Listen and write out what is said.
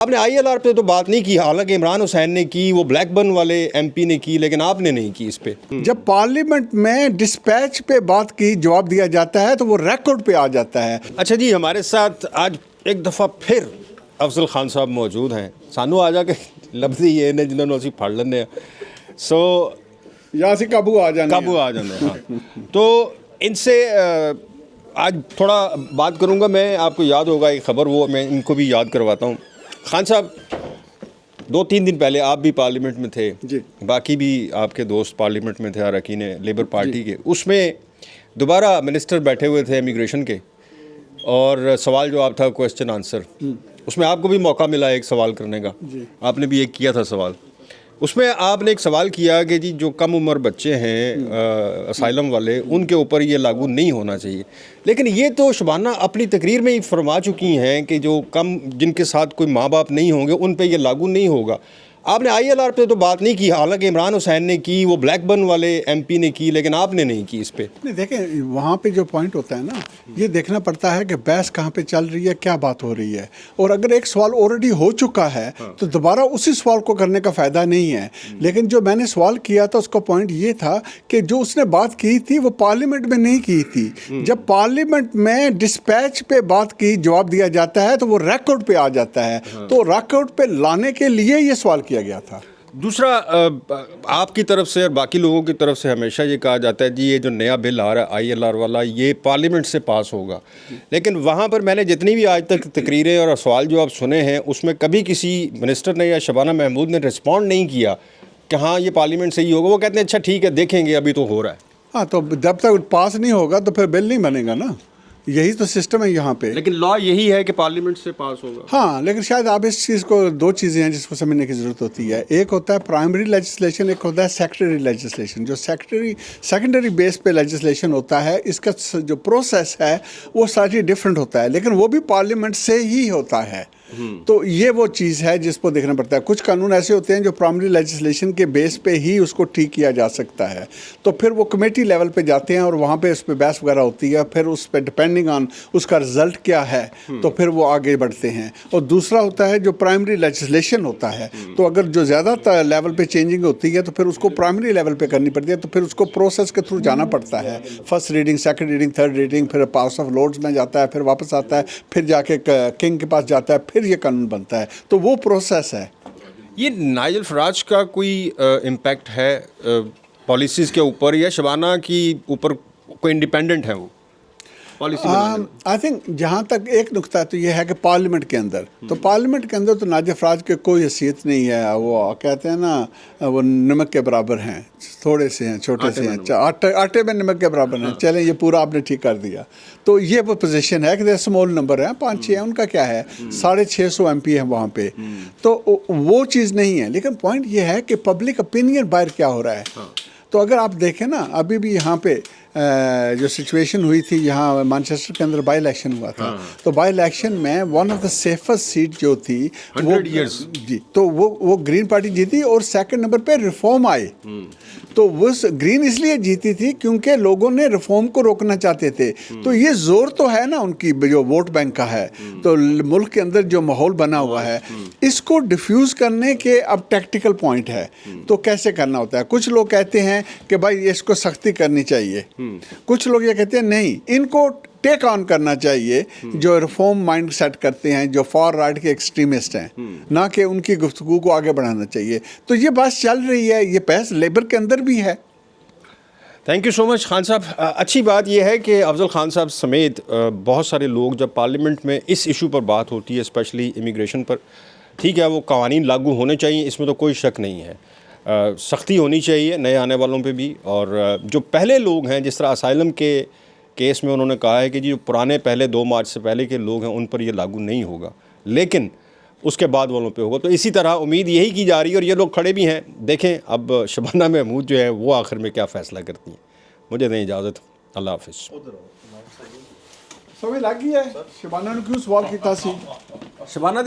आपने ILR पे तो बात नहीं की, हालांकि इमरान हुसैन ने की, वो ब्लैक बर्न वाले MP ने की, लेकिन आपने नहीं की इस पे। जब पार्लियामेंट में डिस्पैच पे बात की जवाब दिया जाता है तो वो रिकॉर्ड पे आ जाता है। अच्छा जी, हमारे साथ आज एक दफ़ा फिर अफजल खान साहब मौजूद हैं। सानू आ जाके लफ्ज़ ये ने जिन्होंने असी फड़ लेने सो यहाँ से काबू आ जाने हाँ। तो इनसे आज थोड़ा बात करूँगा मैं। आपको याद होगा एक ख़बर, वो मैं इनको भी याद करवाता हूँ। खान साहब 2-3 दिन पहले आप भी पार्लियामेंट में थे जी, बाकी भी आपके दोस्त पार्लियामेंट में थे, अरकान लेबर पार्टी के। उसमें दोबारा मिनिस्टर बैठे हुए थे इमिग्रेशन के, और सवाल जवाब था, क्वेश्चन आंसर। उसमें आपको भी मौका मिला एक सवाल करने का, आपने भी एक किया था सवाल। उसमें आपने एक सवाल किया कि जी जो कम उम्र बच्चे हैं असाइलम वाले, उनके ऊपर ये लागू नहीं होना चाहिए। लेकिन ये तो शबाना अपनी तकरीर में ही फरमा चुकी हैं कि जो कम जिनके साथ कोई माँ बाप नहीं होंगे उन पे ये लागू नहीं होगा। आपने ILR पे तो बात नहीं की, हालांकि इमरान हुसैन ने की, वो ब्लैक बर्न वाले MP ने की, लेकिन आपने नहीं की इस पे। नहीं देखें, वहाँ पे जो पॉइंट होता है ना, ये देखना पड़ता है कि बहस कहाँ पे चल रही है, क्या बात हो रही है। और अगर एक सवाल ऑलरेडी हो चुका है तो दोबारा उसी सवाल को करने का फ़ायदा नहीं है। लेकिन जो मैंने सवाल किया था उसका पॉइंट ये था कि जो उसने बात की थी वो पार्लियामेंट में नहीं की थी। जब पार्लियामेंट में डिस्पैच पे बात की जवाब दिया जाता है तो वो रिकॉर्ड पे आ जाता है। तो रिकॉर्ड पे लाने के लिए ये सवाल किया गया था। दूसरा, आपकी तरफ से और बाकी लोगों की तरफ से हमेशा ये कहा जाता है जी ये जो नया बिल आ रहा है ILR वाला, ये पार्लियामेंट से पास होगा। लेकिन वहाँ पर मैंने जितनी भी आज तक तकरीरें और सवाल जवाब सुने हैं, उसमें कभी किसी मिनिस्टर ने या शबाना महमूद ने रिस्पॉन्ड नहीं किया कि हाँ ये पार्लियामेंट से ही होगा। वो कहते हैं अच्छा ठीक है देखेंगे, अभी तो हो रहा है। हाँ, तो जब तक पास नहीं होगा तो फिर बिल नहीं बनेगा ना। यही तो सिस्टम है यहाँ पे। लेकिन लॉ यही है कि पार्लियामेंट से पास होगा। हाँ, लेकिन शायद आप इस चीज़ को, दो चीज़ें हैं जिसको समझने की ज़रूरत होती है। एक होता है प्राइमरी लेजिस्लेशन, एक होता है सेकेंडरी लेजिस्लेशन। जो सेकेंडरी बेस पे लेजिस्लेशन होता है, इसका जो प्रोसेस है वो स्लाइटली डिफरेंट होता है, लेकिन वो भी पार्लियामेंट से ही होता है। तो ये वो चीज़ है जिसको देखना पड़ता है। कुछ कानून ऐसे होते हैं जो प्राइमरी लेजिस्लेशन के बेस पे ही उसको ठीक किया जा सकता है, तो फिर वो कमेटी लेवल पे जाते हैं और वहाँ पे उस पर बहस वगैरह होती है। फिर उस पर डिपेंडिंग ऑन उसका रिजल्ट क्या है तो फिर वो आगे बढ़ते हैं। और दूसरा होता है जो प्राइमरी लेजिस्लेशन होता है, तो अगर जो ज़्यादा लेवल पे चेंजिंग होती है तो फिर उसको प्राइमरी लेवल पे करनी पड़ती है। तो फिर उसको प्रोसेस के थ्रू जाना पड़ता है, first reading, second reading, third reading, फिर हाउस ऑफ लॉर्ड्स में जाता है, फिर वापस आता है, फिर जाके किंग के पास जाता है, फिर ये कानून बनता है। तो वो प्रोसेस है। ये नाइजल फराज का कोई इम्पैक्ट है पॉलिसीज़ के ऊपर, या शबाना की ऊपर कोई इंडिपेंडेंट है वो पॉलिसी बनाने में? आई थिंक जहाँ तक एक नुक्ता तो ये है कि पार्लियामेंट के अंदर, तो पार्लियामेंट के अंदर तो नाजिल फराज के कोई हैसियत नहीं है। वो कहते हैं ना, वो नमक के बराबर हैं, थोड़े से हैं, छोटे से हैं, आटे में नमक के बराबर हैं। चलें, ये पूरा आपने ठीक कर दिया। तो ये वो पोजीशन है कि स्मॉल नंबर है, 5-6 हैं, उनका क्या है, 650 MP है वहाँ पे। तो वो चीज़ नहीं है। लेकिन पॉइंट ये है कि पब्लिक ओपिनियन बाहर क्या हो रहा है। तो अगर आप देखें ना, अभी भी यहाँ पे जो सिचुएशन हुई थी, यहाँ मैनचेस्टर के अंदर बाई इलेक्शन हुआ था। तो बाई इलेक्शन में one of the safest seat जो थी वो 100 years जी, तो वो ग्रीन पार्टी जीती और सेकंड नंबर पे रिफॉर्म आए। तो वो ग्रीन इसलिए जीती थी क्योंकि लोगों ने रिफॉर्म को रोकना चाहते थे। तो ये जोर तो है ना उनकी जो वोट बैंक का है। तो मुल्क के अंदर जो माहौल बना हुआ है, इसको डिफ्यूज़ करने के अब टैक्टिकल पॉइंट है। तो कैसे करना होता है? कुछ लोग कहते हैं कि भाई इसको सख्ती करनी चाहिए, कुछ लोग ये कहते हैं नहीं, इनको टेक ऑन करना चाहिए, जो रिफॉर्म माइंड सेट करते हैं, जो फॉर राइट के एक्सट्रीमिस्ट हैं, ना कि उनकी गुफ्तगू को आगे बढ़ाना चाहिए। तो ये बात चल रही है, ये बहस लेबर के अंदर भी है। Thank you so much Khan साहब। अच्छी बात यह है कि अफजल खान साहब समेत बहुत सारे लोग, जब पार्लियामेंट में इस इशू पर बात होती है, स्पेशली इमिग्रेशन पर, ठीक है वो कवानीन लागू होने चाहिए, इसमें तो कोई शक नहीं है। सख्ती होनी चाहिए नए आने वालों पे भी। और जो पहले लोग हैं, जिस तरह असाइलम के केस में उन्होंने कहा है कि जो पुराने पहले 2 मार्च से पहले के लोग हैं उन पर ये लागू नहीं होगा, लेकिन उसके बाद वालों पे होगा। तो इसी तरह उम्मीद यही की जा रही है, और ये लोग खड़े भी हैं। देखें अब शबाना महमूद जो है वो आखिर में क्या फ़ैसला करती हैं। मुझे दें इजाज़त, अल्लाह हाफिज़। समझ लग गई है शबाना ने क्यों सवाल किया सी? शबाना